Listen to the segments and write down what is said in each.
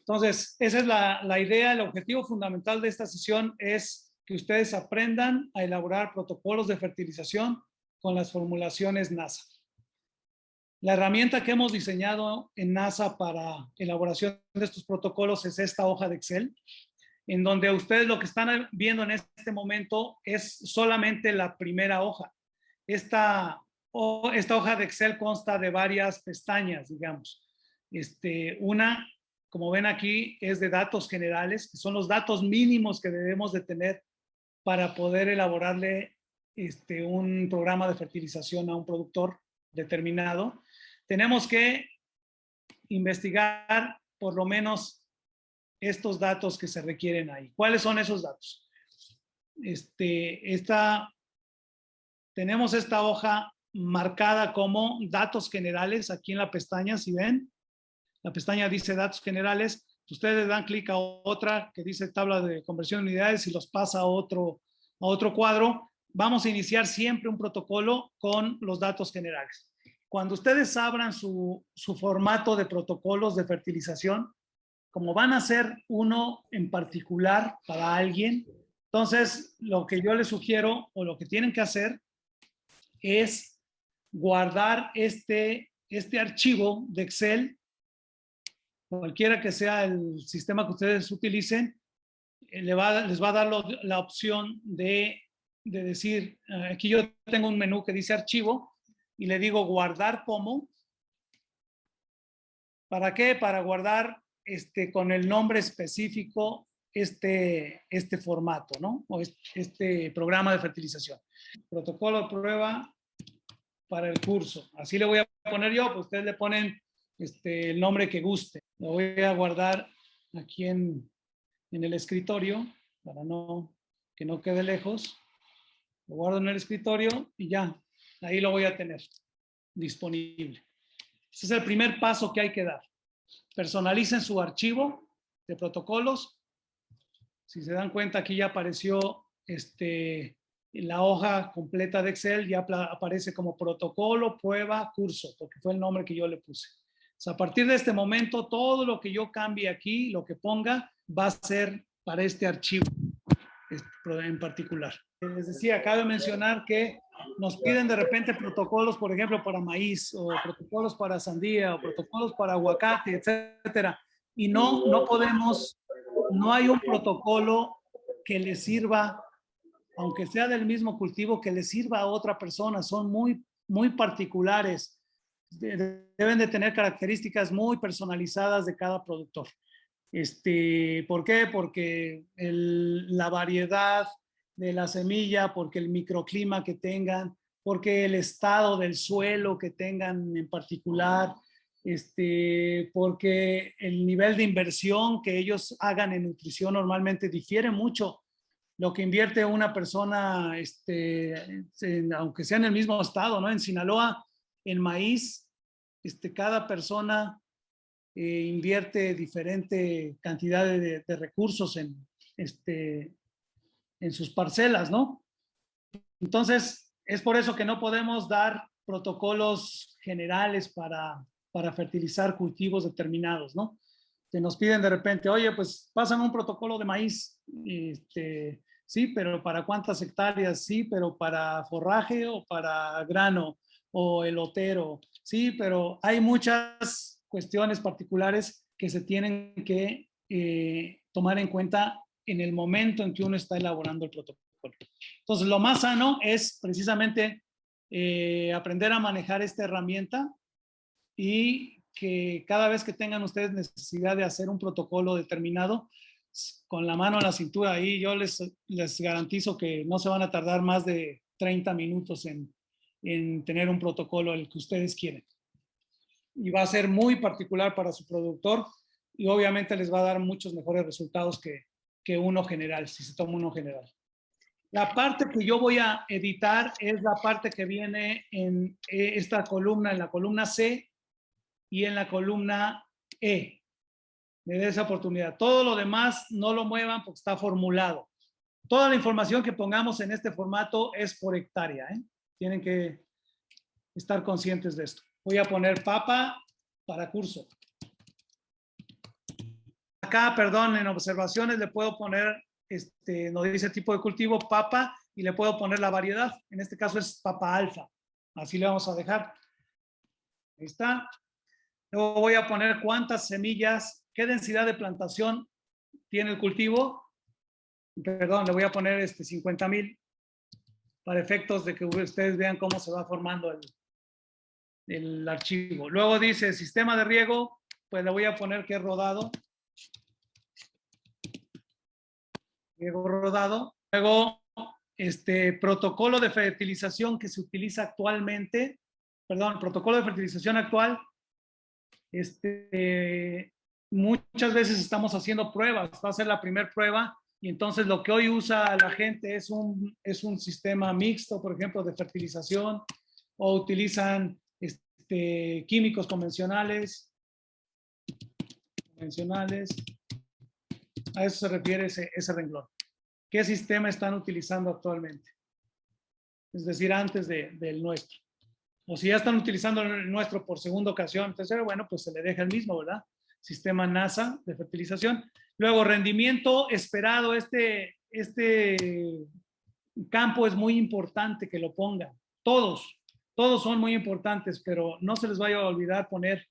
Entonces, esa es la idea, el objetivo fundamental de esta sesión es que ustedes aprendan a elaborar protocolos de fertilización con las formulaciones NASA. La herramienta que hemos diseñado en NASA para elaboración de estos protocolos es esta hoja de Excel, en donde ustedes lo que están viendo en este momento es solamente la primera hoja. Esta hoja de Excel consta de varias pestañas, digamos. Una, como ven aquí, es de datos generales, que son los datos mínimos que debemos de tener para poder elaborarle un programa de fertilización a un productor determinado. Tenemos que investigar por lo menos estos datos que se requieren ahí. ¿Cuáles son esos datos? Tenemos esta hoja marcada como datos generales aquí en la pestaña, si ven, la pestaña dice datos generales, ustedes dan clic a otra que dice tabla de conversión de unidades y los pasa a otro cuadro. Vamos a iniciar siempre un protocolo con los datos generales. Cuando ustedes abran su formato de protocolos de fertilización, como van a hacer uno en particular para alguien, entonces lo que yo les sugiero o lo que tienen que hacer es guardar este archivo de Excel, cualquiera que sea el sistema que ustedes utilicen, les va a dar la opción de decir, aquí yo tengo un menú que dice archivo y le digo guardar como. ¿Para qué? Para guardar con el nombre específico este formato, ¿no? O este programa de fertilización. Protocolo de prueba para el curso. Así le voy a poner yo, pues ustedes le ponen el nombre que guste. Lo voy a guardar aquí en el escritorio para que no quede lejos. Lo guardo en el escritorio y ya, ahí lo voy a tener disponible. Ese es el primer paso que hay que dar. Personalicen su archivo de protocolos. Si se dan cuenta, aquí ya apareció la hoja completa de Excel, ya aparece como protocolo, prueba, curso, porque fue el nombre que yo le puse. O sea, a partir de este momento, todo lo que yo cambie aquí, lo que ponga, va a ser para este archivo en particular. Les decía, cabe mencionar que nos piden de repente protocolos, por ejemplo, para maíz, o protocolos para sandía, o protocolos para aguacate, etcétera. Y no podemos, no hay un protocolo que le sirva, aunque sea del mismo cultivo, que le sirva a otra persona. Son muy particulares. Deben de tener características muy personalizadas de cada productor. ¿Por qué? Porque la variedad de la semilla, porque el microclima que tengan, porque el estado del suelo que tengan en particular, porque el nivel de inversión que ellos hagan en nutrición normalmente difiere mucho. Lo que invierte una persona, aunque sea en el mismo estado, ¿no? En Sinaloa, en maíz, cada persona invierte diferente cantidad de recursos en sus parcelas, ¿no? Entonces, es por eso que no podemos dar protocolos generales para fertilizar cultivos determinados, ¿no? Que nos piden de repente, oye, pues pásame un protocolo de maíz. Sí, pero ¿para cuántas hectáreas? Sí, pero ¿para forraje o para grano o elotero? Sí, pero hay muchas cuestiones particulares que se tienen que tomar en cuenta en el momento en que uno está elaborando el protocolo. Entonces, lo más sano es precisamente aprender a manejar esta herramienta y que cada vez que tengan ustedes necesidad de hacer un protocolo determinado, con la mano en la cintura, ahí yo les garantizo que no se van a tardar más de 30 minutos en tener un protocolo el que ustedes quieren. Y va a ser muy particular para su productor y obviamente les va a dar muchos mejores resultados que uno general, si se toma uno general. La parte que yo voy a editar es la parte que viene en esta columna, en la columna C y en la columna E. Me dé esa oportunidad. Todo lo demás no lo muevan porque está formulado. Toda la información que pongamos en este formato es por hectárea, ¿eh? Tienen que estar conscientes de esto. Voy a poner papa para curso. Acá, perdón, en observaciones le puedo poner, nos dice tipo de cultivo, papa, y le puedo poner la variedad. En este caso es papa alfa. Así le vamos a dejar. Ahí está. Luego voy a poner cuántas semillas, qué densidad de plantación tiene el cultivo. Perdón, le voy a poner 50,000 para efectos de que ustedes vean cómo se va formando el archivo. Luego dice sistema de riego, pues le voy a poner que es rodado. Riego rodado. Luego, protocolo de fertilización que se utiliza actualmente, perdón, protocolo de fertilización actual, muchas veces estamos haciendo pruebas, va a ser la primera prueba, y entonces lo que hoy usa la gente es un sistema mixto, por ejemplo, de fertilización, o utilizan químicos convencionales. A eso se refiere ese renglón. ¿Qué sistema están utilizando actualmente? Es decir, antes del nuestro. O si ya están utilizando el nuestro por segunda ocasión, tercero, bueno, pues se le deja el mismo, ¿verdad? Sistema NASA de fertilización. Luego, rendimiento esperado. Este campo es muy importante que lo pongan. Todos son muy importantes, pero no se les vaya a olvidar poner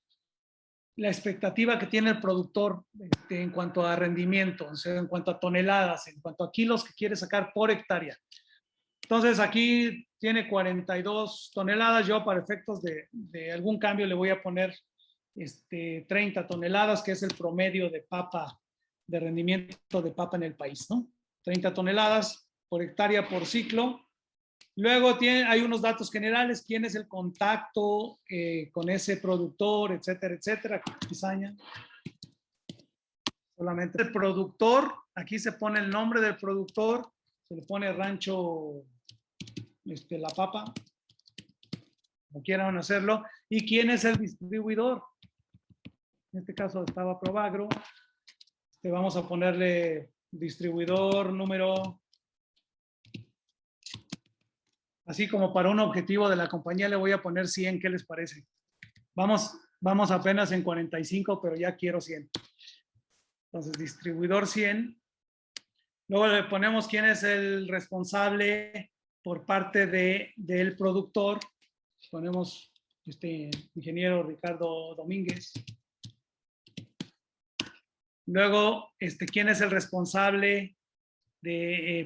la expectativa que tiene el productor en cuanto a rendimiento, o sea, en cuanto a toneladas, en cuanto a kilos que quiere sacar por hectárea. Entonces aquí tiene 42 toneladas, yo para efectos de algún cambio le voy a poner 30 toneladas, que es el promedio de papa, de rendimiento de papa en el país, ¿no? 30 toneladas por hectárea por ciclo. Luego hay unos datos generales, quién es el contacto con ese productor, etcétera, etcétera. Cizaña. Solamente el productor, aquí se pone el nombre del productor, se le pone rancho La Papa, como quieran hacerlo, y quién es el distribuidor. En este caso estaba Provagro. Vamos a ponerle distribuidor número, así como para un objetivo de la compañía le voy a poner 100, ¿qué les parece? Vamos apenas en 45, pero ya quiero 100. Entonces, distribuidor 100. Luego le ponemos quién es el responsable por parte del productor. Ponemos ingeniero Ricardo Domínguez. Luego, quién es el responsable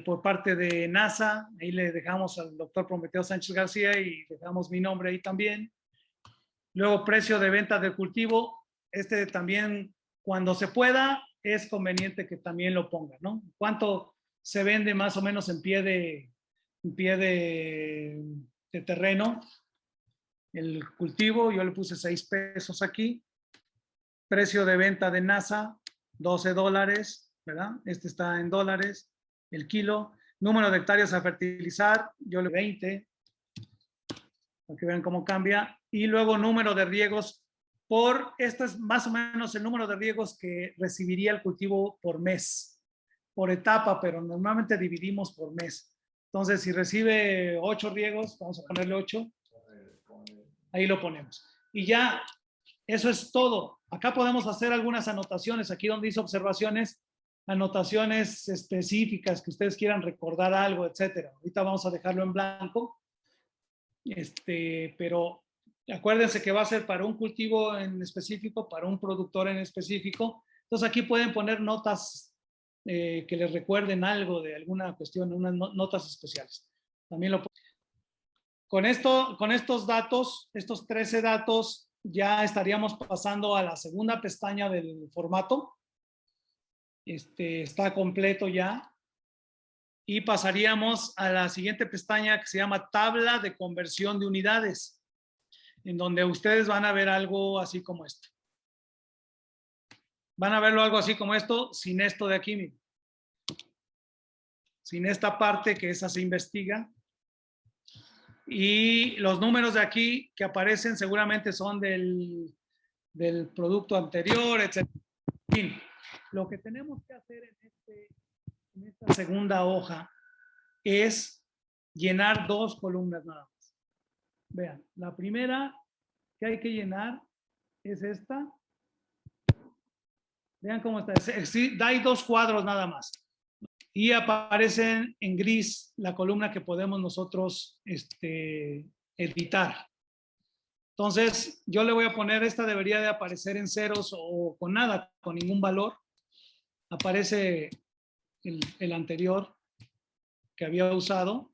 por parte de NASA. Ahí le dejamos al doctor Prometeo Sánchez García y dejamos mi nombre ahí también. Luego, precio de venta del cultivo. También, cuando se pueda, es conveniente que también lo ponga, ¿no? ¿Cuánto se vende más o menos en pie de terreno? El cultivo, yo le puse 6 pesos aquí. Precio de venta de NASA, $12, ¿verdad? Está en dólares, el kilo. Número de hectáreas a fertilizar, yo le 20, para que vean cómo cambia. Y luego número de riegos esto es más o menos el número de riegos que recibiría el cultivo por mes, por etapa, pero normalmente dividimos por mes. Entonces, si recibe 8 riegos, vamos a ponerle 8, ahí lo ponemos. Y ya, eso es todo. Acá podemos hacer algunas anotaciones, aquí donde dice observaciones, anotaciones específicas que ustedes quieran recordar algo, etcétera. Ahorita vamos a dejarlo en blanco. Pero acuérdense que va a ser para un cultivo en específico, para un productor en específico. Entonces aquí pueden poner notas que les recuerden algo de alguna cuestión, unas notas especiales. También lo con estos datos, estos 13 datos, ya estaríamos pasando a la segunda pestaña del formato. Está completo ya. Y pasaríamos a la siguiente pestaña que se llama tabla de conversión de unidades, en donde ustedes van a ver algo así como esto. Van a verlo algo así como esto, sin esto de aquí, miren. Sin esta parte que esa se investiga. Y los números de aquí que aparecen seguramente son del producto anterior, etc. En fin, lo que tenemos que hacer en esta segunda hoja es llenar 2 columnas nada más. Vean, la primera que hay que llenar es esta. Vean cómo está. Sí, hay 2 cuadros nada más. Y aparecen en gris la columna que podemos nosotros editar. Entonces, yo le voy a poner, esta debería de aparecer en ceros o con nada, con ningún valor. Aparece el anterior que había usado,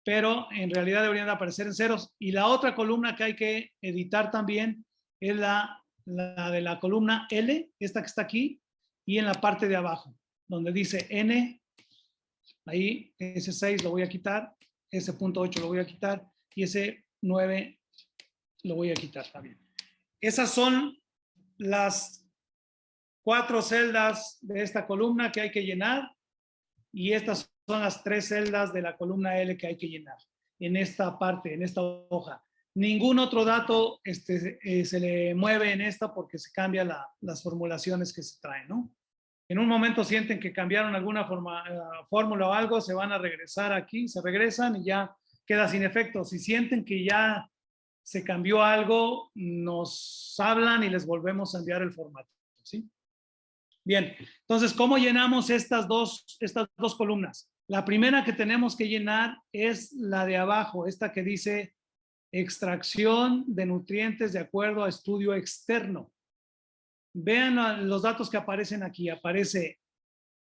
pero en realidad deberían de aparecer en ceros. Y la otra columna que hay que editar también es la de la columna L, esta que está aquí, y en la parte de abajo, donde dice N, ahí ese 6 lo voy a quitar, ese punto 8 lo voy a quitar, y ese 9 lo voy a quitar también. Esas son las 4 celdas de esta columna que hay que llenar, y estas son las 3 celdas de la columna L que hay que llenar en esta parte, en esta hoja. Ningún otro dato se le mueve en esta porque se cambian las formulaciones que se traen, ¿no? En un momento sienten que cambiaron alguna fórmula o algo, se van a regresar aquí, se regresan y ya queda sin efecto. Si sienten que ya se cambió algo, nos hablan y les volvemos a enviar el formato, ¿sí? Bien, entonces, ¿cómo llenamos estas dos columnas? La primera que tenemos que llenar es la de abajo, esta que dice extracción de nutrientes de acuerdo a estudio externo. Vean los datos que aparecen aquí. Aparece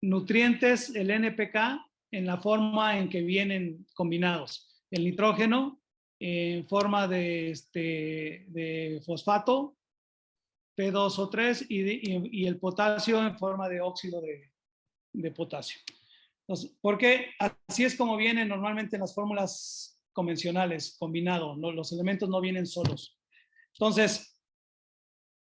nutrientes, el NPK, en la forma en que vienen combinados. El nitrógeno en forma de fosfato, P2O3, y el potasio en forma de óxido de potasio. Entonces, porque así es como vienen normalmente en las fórmulas convencionales, combinado, ¿no? Los elementos no vienen solos. Entonces,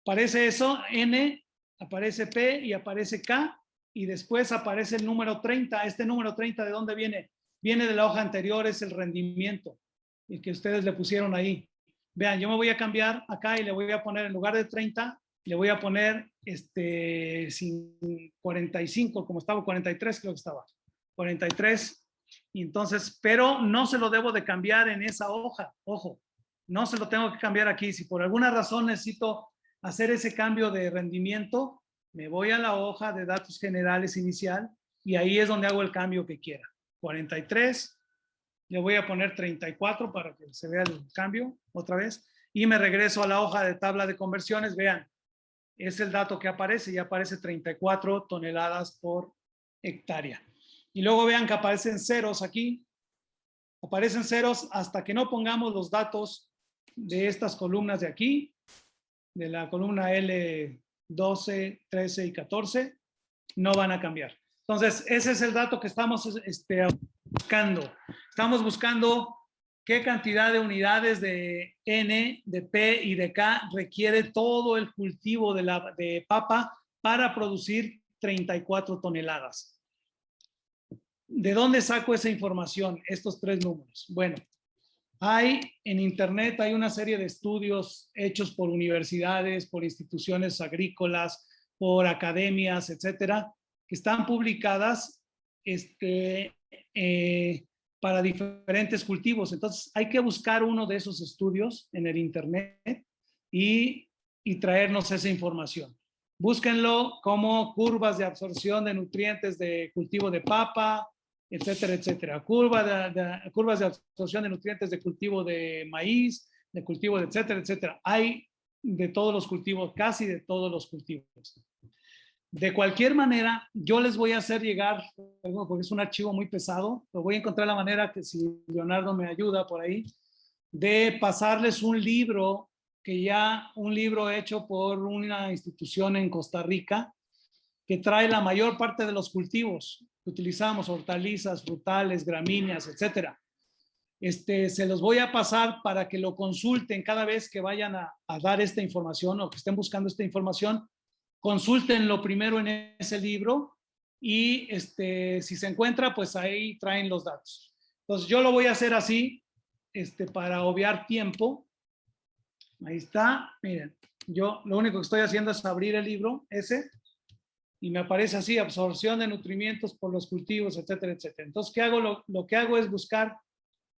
aparece eso, N, aparece P y aparece K, y después aparece el número 30. Este número 30, ¿de dónde viene? Viene de la hoja anterior, es el rendimiento, el que ustedes le pusieron ahí. Vean, yo me voy a cambiar acá y le voy a poner, en lugar de 30, le voy a poner 45, como estaba, 43 creo que estaba. 43. Y entonces, pero no se lo debo de cambiar en esa hoja, ojo, no se lo tengo que cambiar aquí. Si por alguna razón necesito hacer ese cambio de rendimiento, me voy a la hoja de datos generales inicial y ahí es donde hago el cambio que quiera. 43, le voy a poner 34 para que se vea el cambio otra vez y me regreso a la hoja de tabla de conversiones. Vean, es el dato que aparece, y aparece 34 toneladas por hectárea. Y luego vean que aparecen ceros aquí, aparecen ceros hasta que no pongamos los datos de estas columnas de aquí, de la columna L12, 13 y 14, no van a cambiar. Entonces, ese es el dato que estamos buscando. Estamos buscando qué cantidad de unidades de N, de P y de K requiere todo el cultivo de papa para producir 34 toneladas. ¿De dónde saco esa información? Estos 3 números. Bueno, en internet hay una serie de estudios hechos por universidades, por instituciones agrícolas, por academias, etcétera, que están publicadas para diferentes cultivos. Entonces, hay que buscar uno de esos estudios en el internet y traernos esa información. Búsquenlo como curvas de absorción de nutrientes de cultivo de papa, etcétera, etcétera. Curvas de absorción de nutrientes de cultivo de maíz, de cultivo de etcétera, etcétera. Hay de todos los cultivos, casi de todos los cultivos. De cualquier manera, yo les voy a hacer llegar, porque es un archivo muy pesado, pero voy a encontrar la manera, que si Leonardo me ayuda por ahí, de pasarles un libro un libro hecho por una institución en Costa Rica, que trae la mayor parte de los cultivos que utilizamos, hortalizas, frutales, gramíneas, etcétera. Se los voy a pasar para que lo consulten cada vez que vayan a dar esta información o que estén buscando esta información. Consúltenlo primero en ese libro y si se encuentra, pues ahí traen los datos. Entonces yo lo voy a hacer así, para obviar tiempo. Ahí está, miren, yo lo único que estoy haciendo es abrir el libro ese y me aparece así, absorción de nutrientes por los cultivos, etcétera, etcétera. Entonces, ¿qué hago? Lo que hago es buscar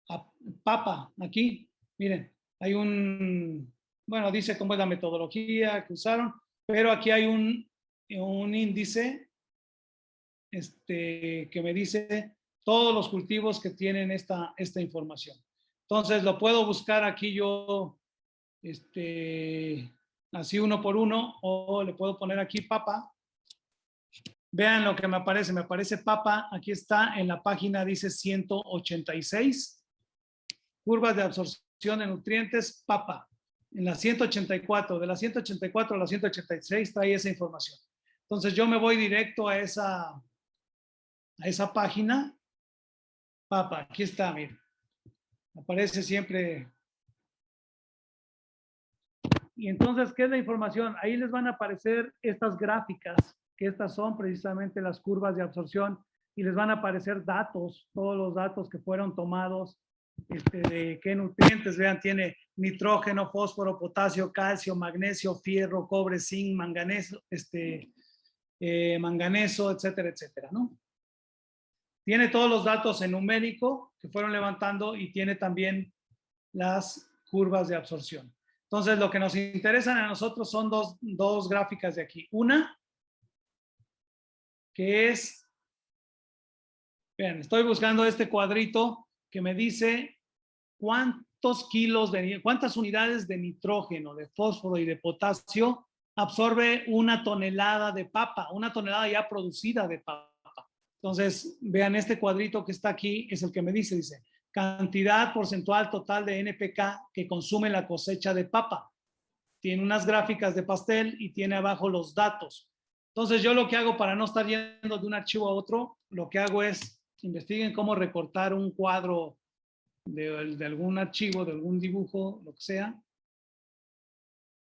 a papa aquí. Miren, hay bueno, dice cómo es la metodología que usaron. pero aquí hay un índice que me dice todos los cultivos que tienen esta información. Entonces lo puedo buscar aquí yo, así uno por uno, o le puedo poner aquí papa. Vean lo que me aparece papa, aquí está en la página, dice 186, curvas de absorción de nutrientes, papa. En la 184, de la 184 a la 186 trae esa información. Entonces yo me voy directo a esa página, papa, aquí está, miren. Aparece siempre. Y entonces, ¿qué es la información? Ahí les van a aparecer estas gráficas, que estas son precisamente las curvas de absorción, y les van a aparecer datos, todos los datos que fueron tomados, de qué nutrientes, vean, tiene nitrógeno, fósforo, potasio, calcio, magnesio, fierro, cobre, zinc, manganeso, manganeso, etcétera, etcétera, ¿no? Tiene todos los datos en numérico que fueron levantando y tiene también las curvas de absorción. Entonces, lo que nos interesan a nosotros son dos gráficas de aquí. Una, que es, vean, estoy buscando este cuadrito que me dice cuántas unidades de nitrógeno, de fósforo y de potasio absorbe una tonelada de papa, una tonelada ya producida de papa. Entonces, vean, este cuadrito que está aquí es el que me dice, cantidad porcentual total de NPK que consume la cosecha de papa. Tiene unas gráficas de pastel y tiene abajo los datos. Entonces, yo lo que hago para no estar yendo de un archivo a otro, lo que hago es, investiguen cómo recortar un cuadro de algún archivo, de algún dibujo, lo que sea.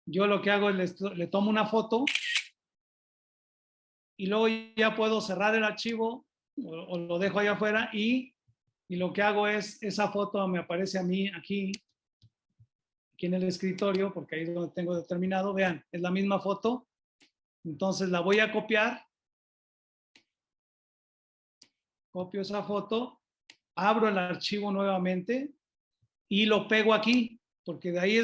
Yo lo que hago es le tomo una foto y luego ya puedo cerrar el archivo o lo dejo allá afuera y lo que hago es, esa foto me aparece a mí aquí en el escritorio, porque ahí es donde tengo determinado, vean, es la misma foto, entonces la voy a copiar, copio esa foto, abro el archivo nuevamente y lo pego aquí, porque de ahí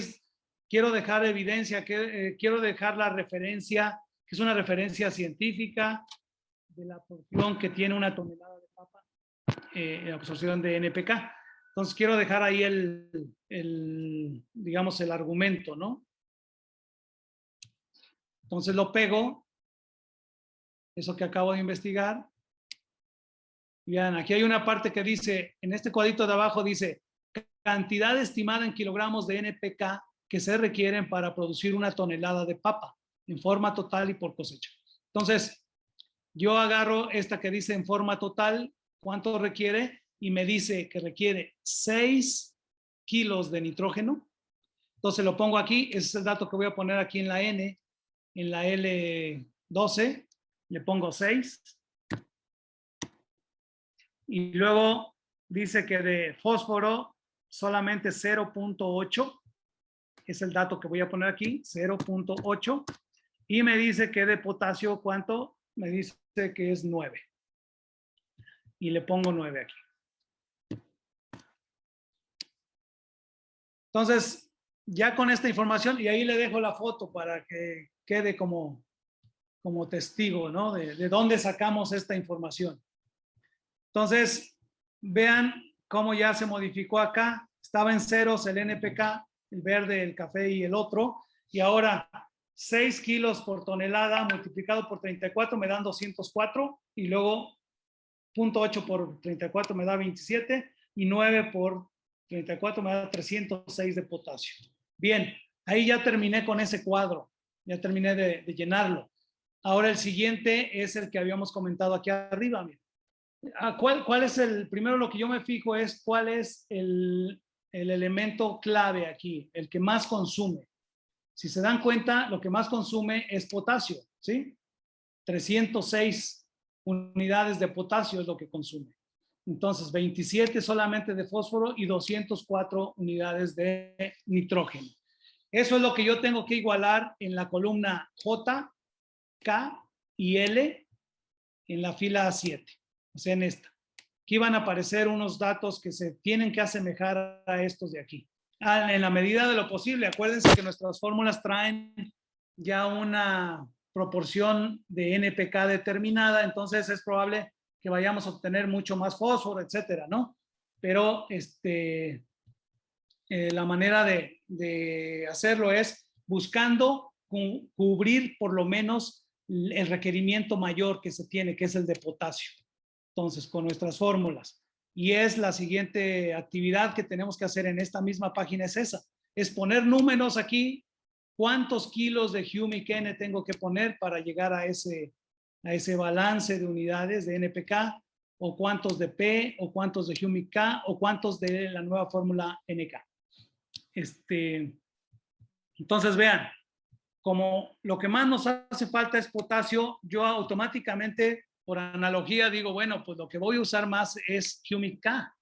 quiero dejar evidencia, quiero dejar la referencia, que es una referencia científica de la absorción que tiene una tonelada de papa, absorción de NPK. Entonces quiero dejar ahí digamos, el argumento, ¿no? Entonces lo pego, eso que acabo de investigar. Vean, aquí hay una parte que dice, en este cuadrito de abajo dice, cantidad estimada en kilogramos de NPK que se requieren para producir una tonelada de papa en forma total y por cosecha. Entonces, yo agarro esta que dice en forma total, cuánto requiere, y me dice que requiere 6 kilos de nitrógeno. Entonces lo pongo aquí, ese es el dato que voy a poner aquí en la N, en la L12, le pongo 6. Y luego dice que de fósforo solamente 0.8, es el dato que voy a poner aquí, 0.8. Y me dice que de potasio, ¿cuánto? Me dice que es 9. Y le pongo 9 aquí. Entonces, ya con esta información, y ahí le dejo la foto para que quede como testigo, ¿no? De dónde sacamos esta información. Entonces, vean cómo ya se modificó acá. Estaba en ceros el NPK, el verde, el café y el otro. Y ahora 6 kilos por tonelada multiplicado por 34 me dan 204. Y luego 0.8 por 34 me da 27. Y 9 por 34 me da 306 de potasio. Bien, ahí ya terminé con ese cuadro. Ya terminé de llenarlo. Ahora el siguiente es el que habíamos comentado aquí arriba. Miren. ¿Cuál es primero lo que yo me fijo es cuál es el elemento clave aquí, el que más consume? Si se dan cuenta, lo que más consume es potasio, ¿sí? 306 unidades de potasio es lo que consume. Entonces, 27 solamente de fósforo y 204 unidades de nitrógeno. Eso es lo que yo tengo que igualar en la columna J, K y L en la fila 7. O sea, en esta. Aquí van a aparecer unos datos que se tienen que asemejar a estos de aquí. En la medida de lo posible, acuérdense que nuestras fórmulas traen ya una proporción de NPK determinada, entonces es probable que vayamos a obtener mucho más fósforo, etcétera, ¿no? Pero la manera de hacerlo es buscando cubrir por lo menos el requerimiento mayor que se tiene, que es el de potasio. Entonces, con nuestras fórmulas. Y es la siguiente actividad que tenemos que hacer en esta misma página, es esa. Es poner números aquí, cuántos kilos de Humic N tengo que poner para llegar a ese balance de unidades de NPK, o cuántos de P, o cuántos de Humic K, o cuántos de la nueva fórmula NK. Entonces, vean, como lo que más nos hace falta es potasio, yo automáticamente, por analogía, digo, bueno, pues lo que voy a usar más es Humic K.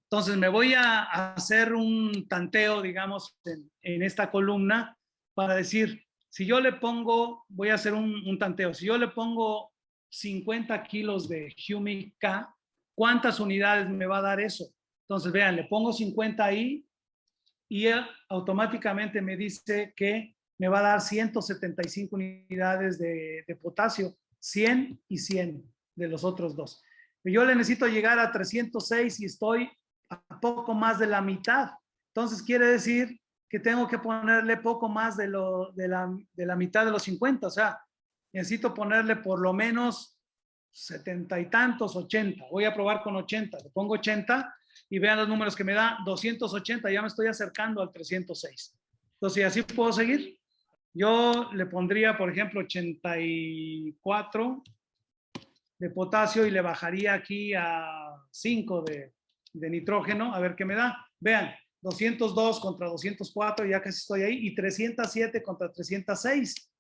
Entonces me voy a hacer un tanteo, digamos, en esta columna para decir, si yo le pongo, voy a hacer un tanteo, si yo le pongo 50 kilos de Humic K, ¿cuántas unidades me va a dar eso? Entonces, vean, le pongo 50 ahí y automáticamente me dice que me va a dar 175 unidades de potasio, 100 y 100 de los otros dos. Yo le necesito llegar a 306 y estoy a poco más de la mitad. Entonces quiere decir que tengo que ponerle poco más de la mitad de los 50. O sea, necesito ponerle por lo menos 70 y tantos, 80. Voy a probar con 80. Le pongo 80 y vean los números que me da, 280. Ya me estoy acercando al 306. Entonces, así puedo seguir. Yo le pondría, por ejemplo, 84 de potasio y le bajaría aquí a 5 de nitrógeno, a ver qué me da. Vean, 202 contra 204, ya casi estoy ahí, y 307 contra 306.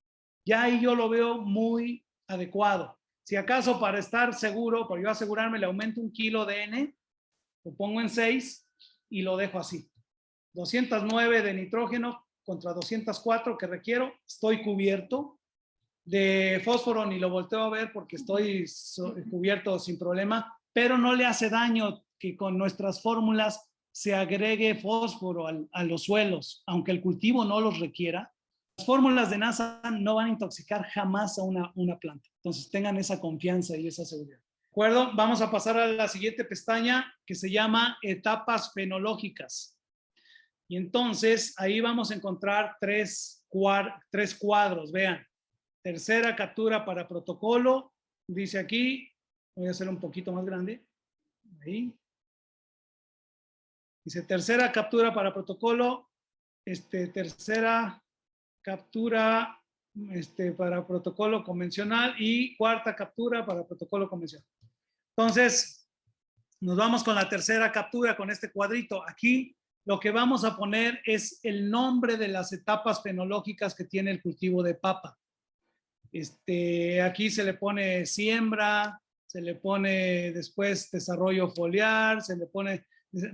Ya ahí yo lo veo muy adecuado. Si acaso para estar seguro, para yo asegurarme, le aumento 1 kilo de N, lo pongo en 6 y lo dejo así. 209 de nitrógeno contra 204 que requiero, estoy cubierto. De fósforo ni lo volteo a ver porque estoy cubierto sin problema, pero no le hace daño que con nuestras fórmulas se agregue fósforo a los suelos, aunque el cultivo no los requiera. Las fórmulas de NASA no van a intoxicar jamás a una planta. Entonces tengan esa confianza y esa seguridad. ¿De acuerdo? Vamos a pasar a la siguiente pestaña que se llama etapas fenológicas. Y entonces ahí vamos a encontrar tres cuadros. Vean. Tercera captura para protocolo, dice aquí, voy a hacerlo un poquito más grande, ahí. Dice tercera captura para protocolo, tercera captura para protocolo convencional y cuarta captura para protocolo convencional. Entonces, nos vamos con la tercera captura con este cuadrito. Aquí lo que vamos a poner es el nombre de las etapas fenológicas que tiene el cultivo de papa. Aquí se le pone siembra, se le pone después desarrollo foliar, se le pone,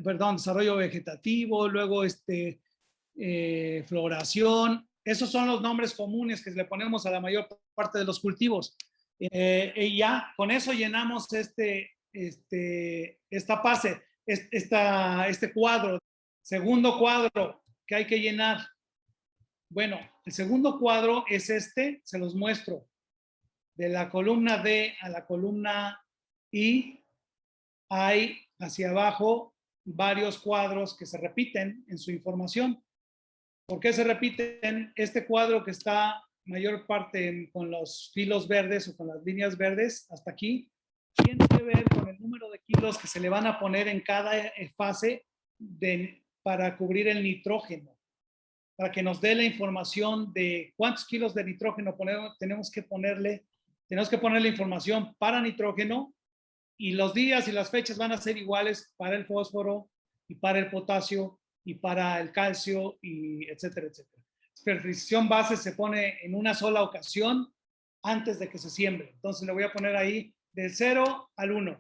perdón, desarrollo vegetativo, luego floración. Esos son los nombres comunes que le ponemos a la mayor parte de los cultivos. Y ya, con eso llenamos esta fase, este cuadro. Segundo cuadro que hay que llenar. Bueno, el segundo cuadro es se los muestro. De la columna D a la columna I hay hacia abajo varios cuadros que se repiten en su información. ¿Por qué se repiten? Este cuadro que está mayor parte con los filos verdes o con las líneas verdes hasta aquí, tiene que ver con el número de kilos que se le van a poner en cada fase para cubrir el nitrógeno, para que nos dé la información de cuántos kilos de nitrógeno tenemos que ponerle información para nitrógeno, y los días y las fechas van a ser iguales para el fósforo y para el potasio y para el calcio, y etcétera, etcétera. Fertilización base se pone en una sola ocasión antes de que se siembre. Entonces le voy a poner ahí del 0 al 1,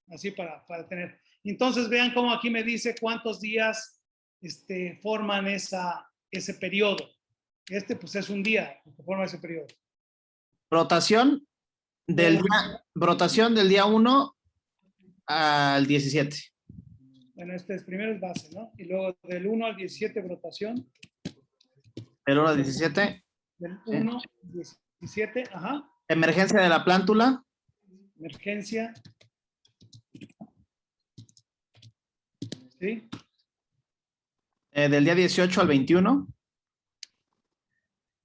así para tener. Entonces vean cómo aquí me dice cuántos días forman ese periodo. Pues es un día que forma ese periodo. Rotación del día 1 al 17. Bueno, primero es base, ¿no? Y luego del 1 al 17 rotación. Del 1 al 17. Del 1 al 17, ajá. Emergencia de la plántula. Emergencia. ¿Sí? Del día 18 al 21.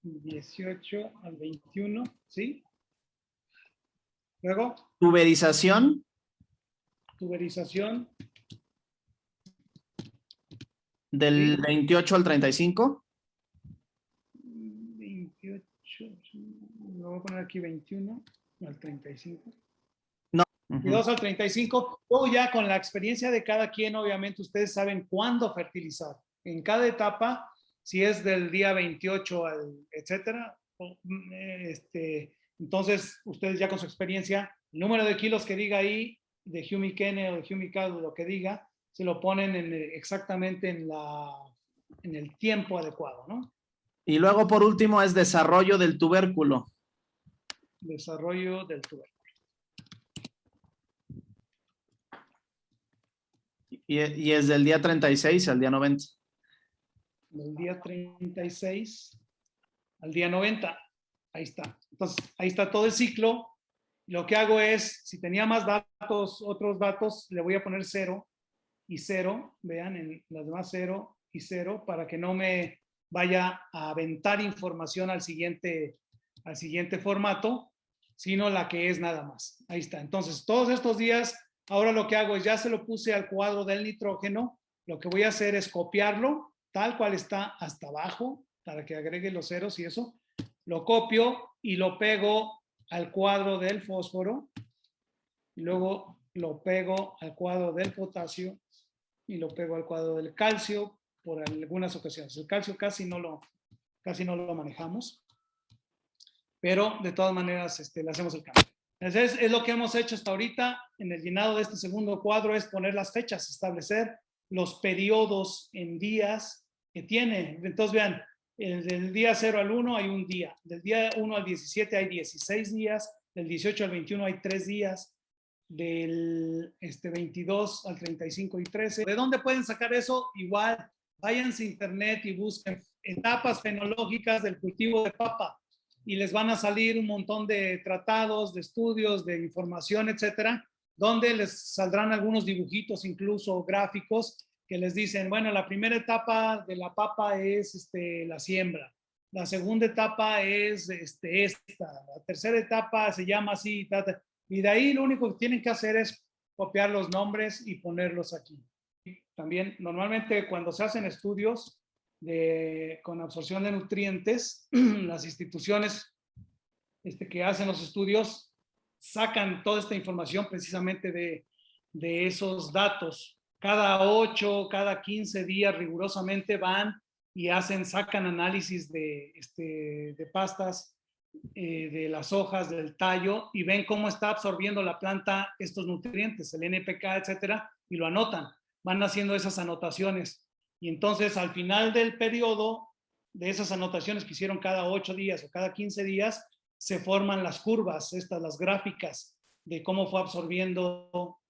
18 al 21, ¿sí? Luego, Tuberización. tuberización. Del Sí. 28 al 35. 28, lo voy a poner aquí 21 al 35. No. 22 al 35. Luego ya con la experiencia de cada quien, obviamente ustedes saben cuándo fertilizar. En cada etapa, si es del día 28 al etcétera, entonces ustedes ya con su experiencia, el número de kilos que diga ahí, de Humic N o de Humic A, lo que diga, se lo ponen exactamente en el tiempo adecuado, ¿no? Y luego, por último, es desarrollo del tubérculo. Desarrollo del tubérculo. Y es del día 36 al día 90. Del día 36 al día 90. Ahí está. Entonces, ahí está todo el ciclo. Lo que hago es, si tenía más datos, otros datos, le voy a poner 0 y 0. Vean, en las demás 0 y 0, para que no me vaya a aventar información al siguiente formato, sino la que es nada más. Ahí está. Entonces, todos estos días, ahora lo que hago es, ya se lo puse al cuadro del nitrógeno. Lo que voy a hacer es copiarlo, tal cual está hasta abajo, para que agregue los ceros y eso. Lo copio y lo pego al cuadro del fósforo. Y luego lo pego al cuadro del potasio y lo pego al cuadro del calcio por algunas ocasiones. El calcio casi no lo manejamos, pero de todas maneras le hacemos el cambio. Entonces, es lo que hemos hecho hasta ahorita en el llenado de este segundo cuadro, es poner las fechas, establecer los periodos en días que tiene. Entonces, vean, del día 0 al 1 hay un día, del día 1 al 17 hay 16 días, del 18 al 21 hay 3 días, del 22 al 35 y 13. ¿De dónde pueden sacar eso? Igual, váyanse a internet y busquen etapas fenológicas del cultivo de papa y les van a salir un montón de tratados, de estudios, de información, etcétera, donde les saldrán algunos dibujitos, incluso gráficos, que les dicen, bueno, la primera etapa de la papa es la siembra, la segunda etapa es esta, la tercera etapa se llama así, y de ahí lo único que tienen que hacer es copiar los nombres y ponerlos aquí. También, normalmente cuando se hacen estudios con absorción de nutrientes, las instituciones que hacen los estudios sacan toda esta información precisamente de esos datos. Cada 8, cada 15 días rigurosamente van y sacan análisis de pastas, de las hojas, del tallo, y ven cómo está absorbiendo la planta estos nutrientes, el NPK, etcétera, y lo anotan. Van haciendo esas anotaciones. Y entonces, al final del periodo, de esas anotaciones que hicieron cada 8 días o cada 15 días, se forman las curvas, las gráficas de cómo fue absorbiendo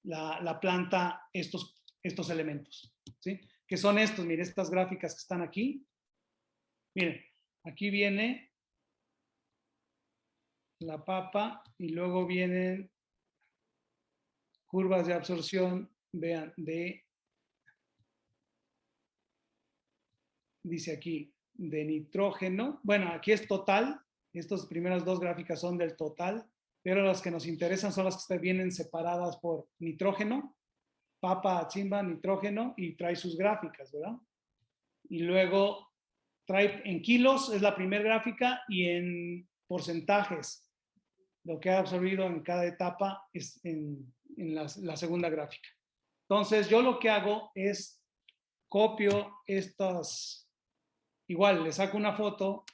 la planta estos elementos, ¿sí? Que son estos, miren, estas gráficas que están aquí. Miren, aquí viene la papa y luego vienen curvas de absorción, vean, dice aquí, de nitrógeno. Bueno, aquí es total. Estas primeras dos gráficas son del total, pero las que nos interesan son las que vienen separadas por nitrógeno, papa, atzimba, nitrógeno, y trae sus gráficas, ¿verdad? Y luego trae en kilos, es la primera gráfica, y en porcentajes, lo que ha absorbido en cada etapa es en la segunda gráfica. Entonces, yo lo que hago es copio estas, igual le saco una foto,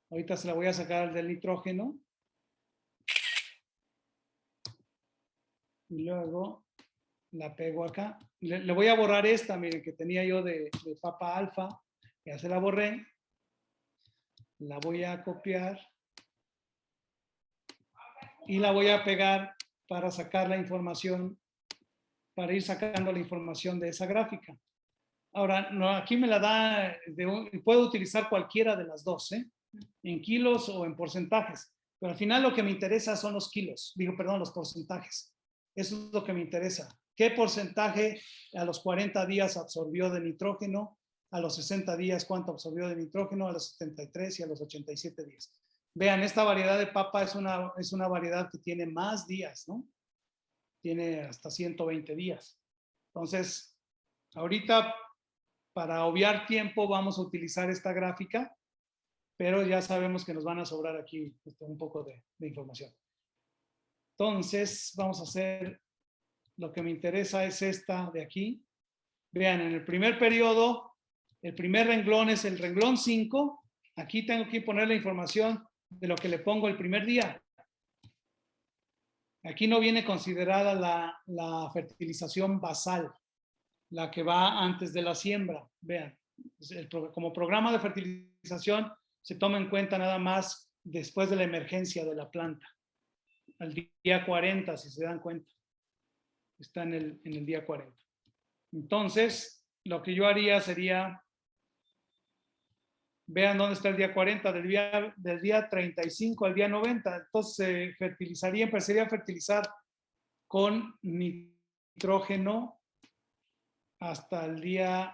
ahorita se la voy a sacar del nitrógeno, y luego la pego acá. Le voy a borrar esta, miren, que tenía yo de papa alfa, ya se la borré, la voy a copiar y la voy a pegar para sacar la información, para ir sacando la información de esa gráfica. Ahora, no, aquí me la da, puedo utilizar cualquiera de las dos, ¿eh? En kilos o en porcentajes. Pero al final lo que me interesa son los kilos, perdón, los porcentajes. Eso es lo que me interesa. ¿Qué porcentaje a los 40 días absorbió de nitrógeno? A los 60 días, ¿cuánto absorbió de nitrógeno? A los 73 y a los 87 días. Vean, esta variedad de papa es una variedad que tiene más días, ¿no? Tiene hasta 120 días. Entonces, ahorita, para obviar tiempo, vamos a utilizar esta gráfica, pero ya sabemos que nos van a sobrar aquí un poco de información. Entonces, vamos a hacer, lo que me interesa es esta de aquí. Vean, en el primer periodo, el primer renglón es el renglón 5. Aquí tengo que poner la información de lo que le pongo el primer día. Aquí no viene considerada la fertilización basal, la que va antes de la siembra. Vean, como programa de fertilización se toma en cuenta nada más después de la emergencia de la planta, al día 40, si se dan cuenta. Está en el día 40. Entonces, lo que yo haría sería, vean dónde está el día 40, del día 35 al día 90. Entonces, empezaría a fertilizar con nitrógeno hasta el día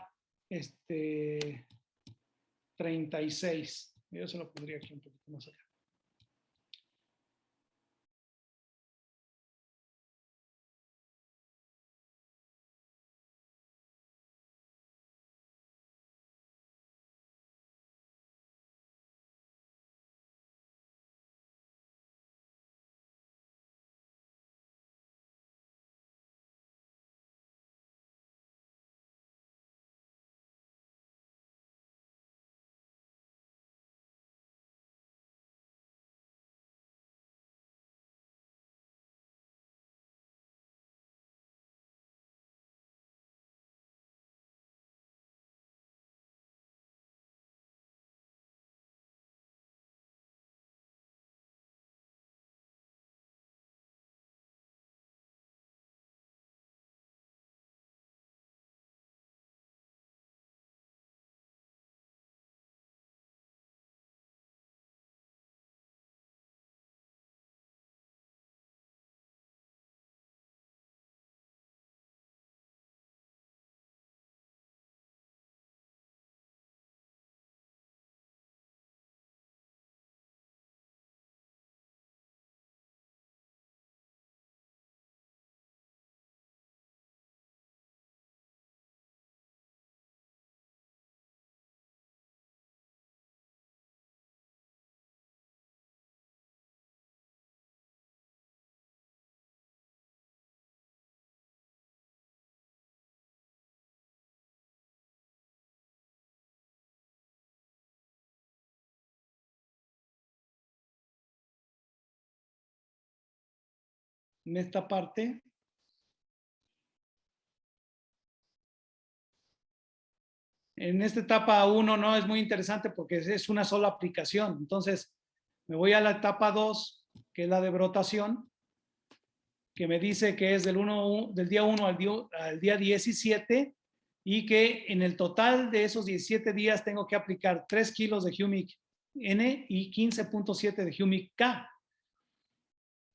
36. Yo se lo pondría aquí un poquito más allá. En esta parte, en esta etapa 1 no es muy interesante porque es una sola aplicación. Entonces, me voy a la etapa 2, que es la de brotación, que me dice que es del día 1 al día 17 y que en el total de esos 17 días tengo que aplicar 3 kilos de Humic N y 15.7 de Humic K.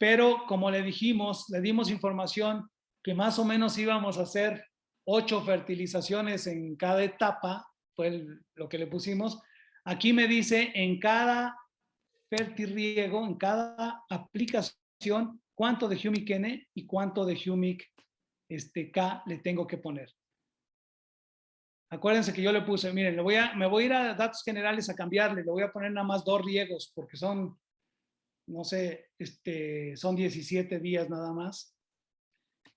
Pero como le dimos información que más o menos íbamos a hacer 8 fertilizaciones en cada etapa, fue lo que le pusimos. Aquí me dice en cada fertirriego, en cada aplicación, cuánto de Humic N y cuánto de Humic K le tengo que poner. Acuérdense que yo le puse, miren, me voy a ir a datos generales a cambiarle, le voy a poner nada más 2 riegos porque son, no sé, son 17 días nada más.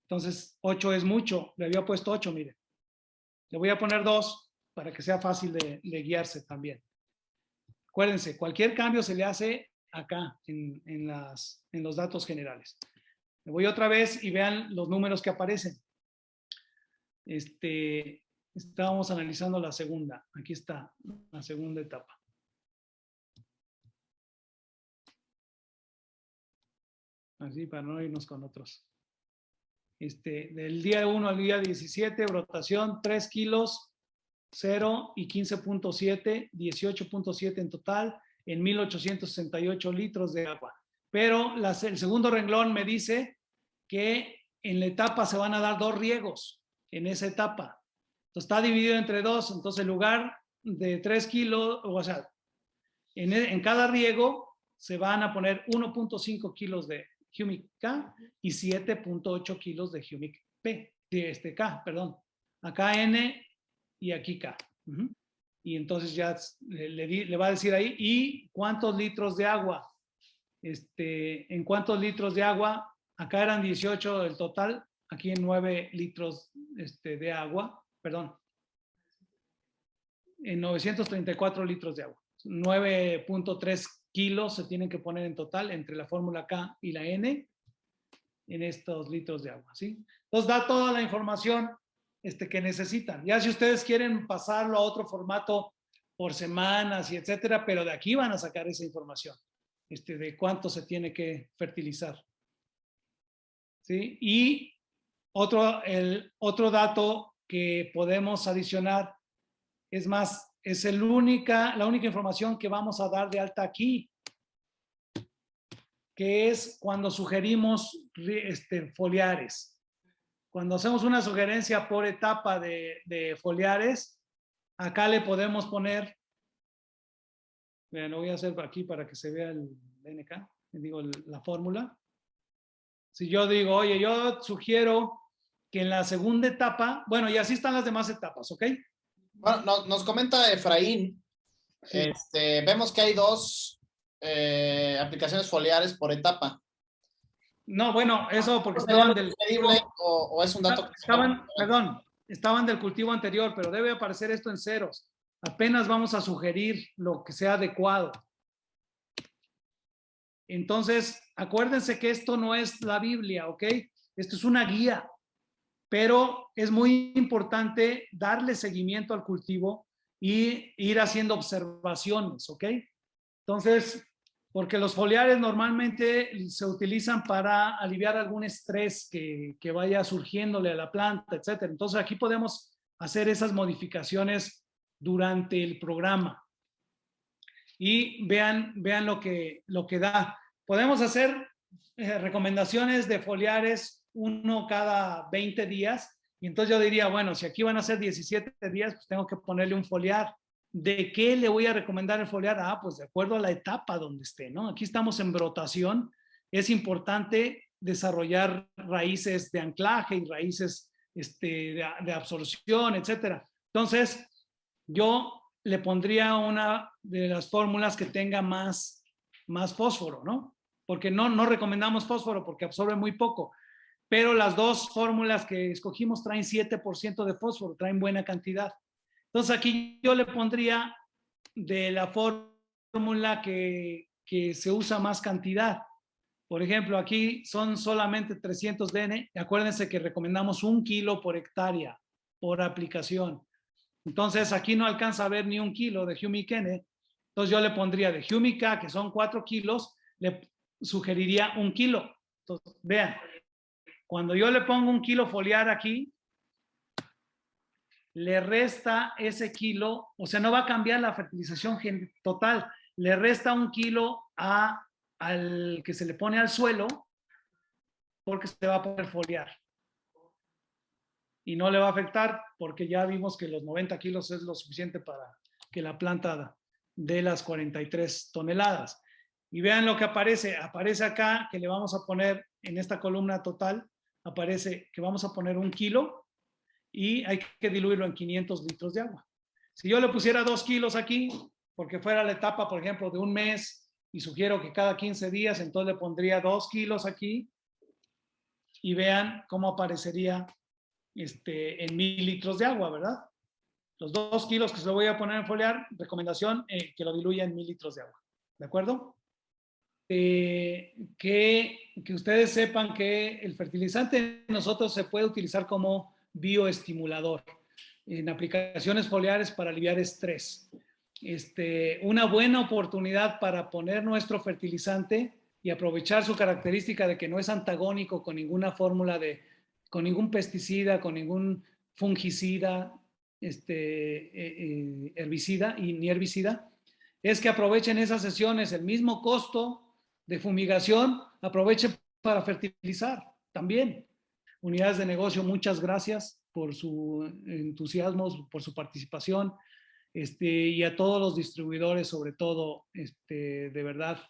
Entonces, 8 es mucho, le había puesto 8, miren. Le voy a poner 2 para que sea fácil de guiarse también. Acuérdense, cualquier cambio se le hace acá en los datos generales. Me voy otra vez y vean los números que aparecen. Estábamos analizando la segunda. Aquí está la segunda etapa. Así para no irnos con otros. Del día 1 al día 17, brotación 3 kilos 0 y 15.7, 18.7 en total, en 1868 litros de agua. Pero el segundo renglón me dice que en la etapa se van a dar 2 riegos en esa etapa. Entonces está dividido entre 2, entonces en lugar de 3 kilos, o sea, en cada riego se van a poner 1.5 kilos de Humic K y 7.8 kilos de Humic P, de K, perdón. Acá N y aquí K. Y entonces ya le va a decir ahí, ¿y cuántos litros de agua? ¿En cuántos litros de agua? Acá eran 18 el total, aquí en 9 litros de agua, perdón, en 934 litros de agua. 9.3 kilos se tienen que poner en total entre la fórmula K y la N en estos litros de agua, ¿sí? Entonces da toda la información que necesitan. Ya si ustedes quieren pasarlo a otro formato por semanas y etcétera, pero de aquí van a sacar esa información, de cuánto se tiene que fertilizar. ¿Sí? Y el otro dato que podemos adicionar, es más, es la única información que vamos a dar de alta aquí, que es cuando sugerimos foliares. Cuando hacemos una sugerencia por etapa de foliares, acá le podemos poner, lo voy a hacer aquí para que se vea el NK, digo la fórmula. Si yo digo, oye, yo sugiero que en la segunda etapa, bueno, y así están las demás etapas, ¿ok? Bueno, nos comenta Efraín, Sí. vemos que hay 2 aplicaciones foliares por etapa. No, bueno, eso porque ¿Sería estaban lo del... preferible o es un dato que estaban del cultivo anterior, pero debe aparecer esto en ceros. Apenas vamos a sugerir lo que sea adecuado. Entonces, acuérdense que esto no es la Biblia, ¿ok? Esto es una guía, pero es muy importante darle seguimiento al cultivo y ir haciendo observaciones, ¿ok? Entonces, porque los foliares normalmente se utilizan para aliviar algún estrés que vaya surgiéndole a la planta, etcétera. Entonces, aquí podemos hacer esas modificaciones durante el programa. Y vean lo que da. Podemos hacer recomendaciones de foliares uno cada 20 días. Y entonces yo diría, bueno, si aquí van a ser 17 días, pues tengo que ponerle un foliar. ¿De qué le voy a recomendar el foliar? Ah, pues de acuerdo a la etapa donde esté, ¿no? Aquí estamos en brotación. Es importante desarrollar raíces de anclaje y raíces de absorción, etcétera. Entonces, yo le pondría una de las fórmulas que tenga más fósforo, ¿no? Porque no recomendamos fósforo porque absorbe muy poco, pero las 2 fórmulas que escogimos traen 7% de fósforo, traen buena cantidad. Entonces aquí yo le pondría de la fórmula que se usa más cantidad. Por ejemplo, aquí son solamente 300 DN. Acuérdense que recomendamos 1 kilo por hectárea por aplicación. Entonces aquí no alcanza a ver ni 1 kilo de Humic N. Entonces yo le pondría de Humic K, que son 4 kilos, le sugeriría 1 kilo. Entonces, vean, cuando yo le pongo 1 kilo foliar aquí, le resta ese kilo, o sea, no va a cambiar la fertilización total, le resta 1 kilo al que se le pone al suelo porque se va a poder foliar. Y no le va a afectar porque ya vimos que los 90 kilos es lo suficiente para que la planta dé las 43 toneladas. Y vean lo que aparece. Aparece acá que le vamos a poner en esta columna total, aparece que vamos a poner 1 kilo y hay que diluirlo en 500 litros de agua. Si yo le pusiera 2 kilos aquí, porque fuera la etapa, por ejemplo, de 1 mes y sugiero que cada 15 días, entonces le pondría 2 kilos aquí y vean cómo aparecería en 1000 litros de agua, ¿verdad? Los 2 kilos que se lo voy a poner en foliar, recomendación que lo diluya en 1000 litros de agua. ¿De acuerdo? Que ustedes sepan que el fertilizante de nosotros se puede utilizar como bioestimulador en aplicaciones foliares para aliviar estrés. Una buena oportunidad para poner nuestro fertilizante y aprovechar su característica de que no es antagónico con ninguna fórmula con ningún pesticida, con ningún fungicida, herbicida y ni herbicida, es que aprovechen esas sesiones, el mismo costo de fumigación, aprovechen para fertilizar también. Unidades de negocio, muchas gracias por su entusiasmo, por su participación, y a todos los distribuidores, sobre todo, de verdad,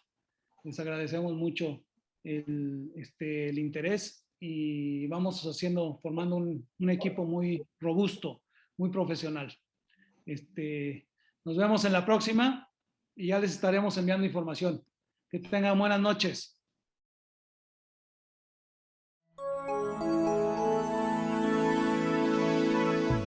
les agradecemos mucho el interés y vamos formando un equipo muy robusto, muy profesional. Nos vemos en la próxima y ya les estaremos enviando información. Que tengan buenas noches.